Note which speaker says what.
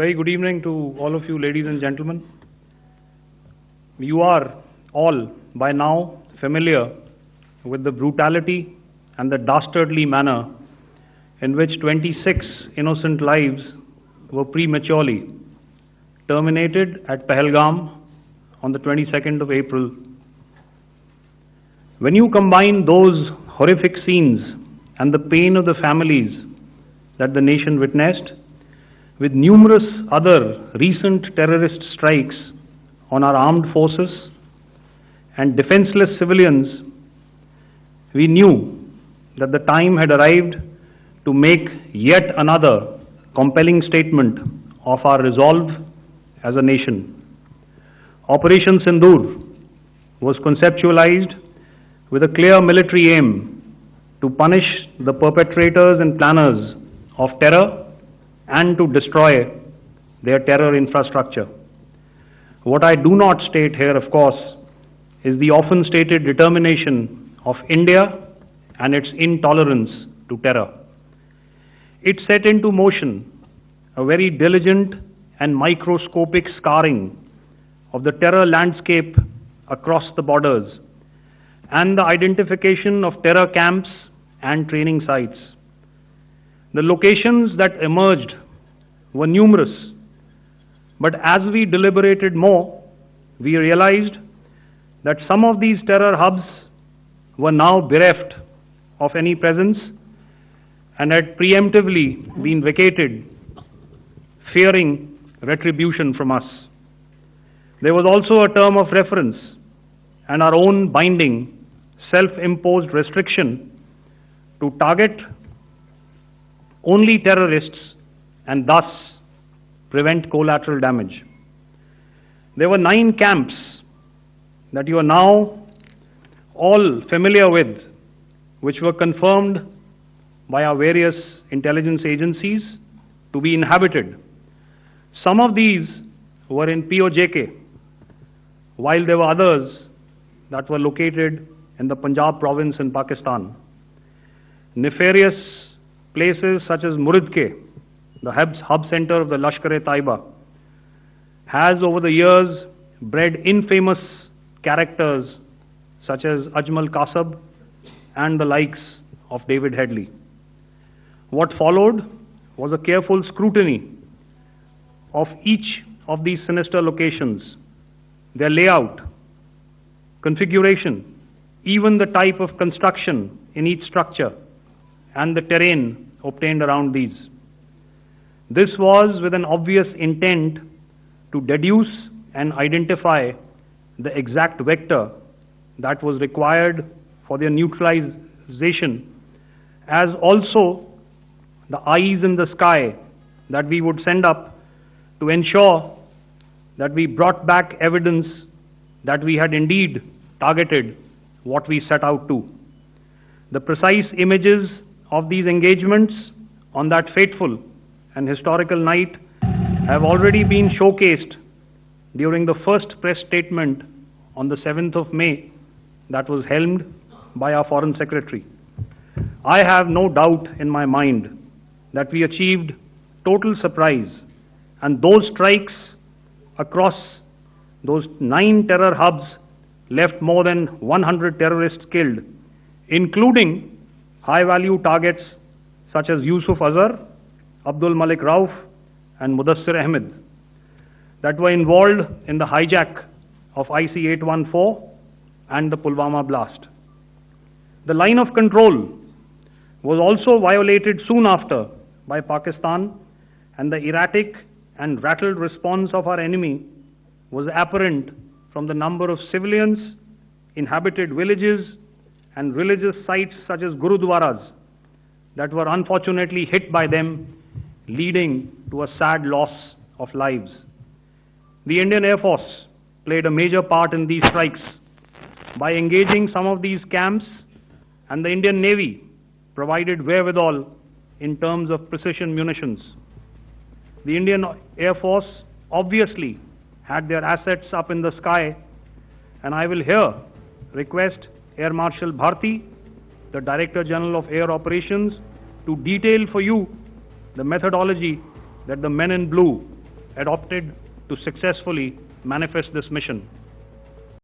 Speaker 1: Very good evening to all of you, ladies and gentlemen. You are all by now familiar with the brutality and the dastardly manner in which 26 innocent lives were prematurely terminated at Pahalgam on the 22nd of April. When you combine those horrific scenes and the pain of the families that the nation witnessed with numerous other recent terrorist strikes on our armed forces and defenseless civilians, we knew that the time had arrived to make yet another compelling statement of our resolve as a nation. Operation Sindoor was conceptualized with a clear military aim to punish the perpetrators and planners of terror and to destroy their terror infrastructure. What I do not state here, of course, is the often stated determination of India and its intolerance to terror. It set into motion a very diligent and microscopic scarring of the terror landscape across the borders and the identification of terror camps and training sites. The locations that emerged were numerous, but as we deliberated more, we realized that some of these terror hubs were now bereft of any presence and had preemptively been vacated, fearing retribution from us. There was also a term of reference and our own binding, self-imposed restriction to target only terrorists and thus prevent collateral damage. There were 9 camps that you are now all familiar with, which were confirmed by our various intelligence agencies to be inhabited. Some of these were in POJK, while there were others that were located in the Punjab province in Pakistan. Nefarious places such as Muridke, the hub center of the Lashkar-e-Taiba, has over the years bred infamous characters such as Ajmal Kasab and the likes of David Headley. What followed was a careful scrutiny of each of these sinister locations, their layout, configuration, even the type of construction in each structure, and the terrain obtained around these. This was with an obvious intent to deduce and identify the exact vector that was required for their neutralization, as also the eyes in the sky that we would send up to ensure that we brought back evidence that we had indeed targeted what we set out to. The precise images of these engagements on that fateful and historical night have already been showcased during the first press statement on the 7th of May that was helmed by our Foreign Secretary. I have no doubt in my mind that we achieved total surprise, and those strikes across those 9 terror hubs left more than 100 terrorists killed, including high-value targets such as Yusuf Azhar, Abdul Malik Rauf, and Mudassir Ahmed that were involved in the hijack of IC-814 and the Pulwama blast. The line of control was also violated soon after by Pakistan, and the erratic and rattled response of our enemy was apparent from the number of civilians, inhabited villages, and religious sites such as Gurudwaras that were unfortunately hit by them, leading to a sad loss of lives. The Indian Air Force played a major part in these strikes by engaging some of these camps, and the Indian Navy provided wherewithal in terms of precision munitions. The Indian Air Force obviously had their assets up in the sky, and I will here request Air Marshal Bharti, the Director General of Air Operations, to detail for you the methodology that the men in blue adopted to successfully manifest this mission.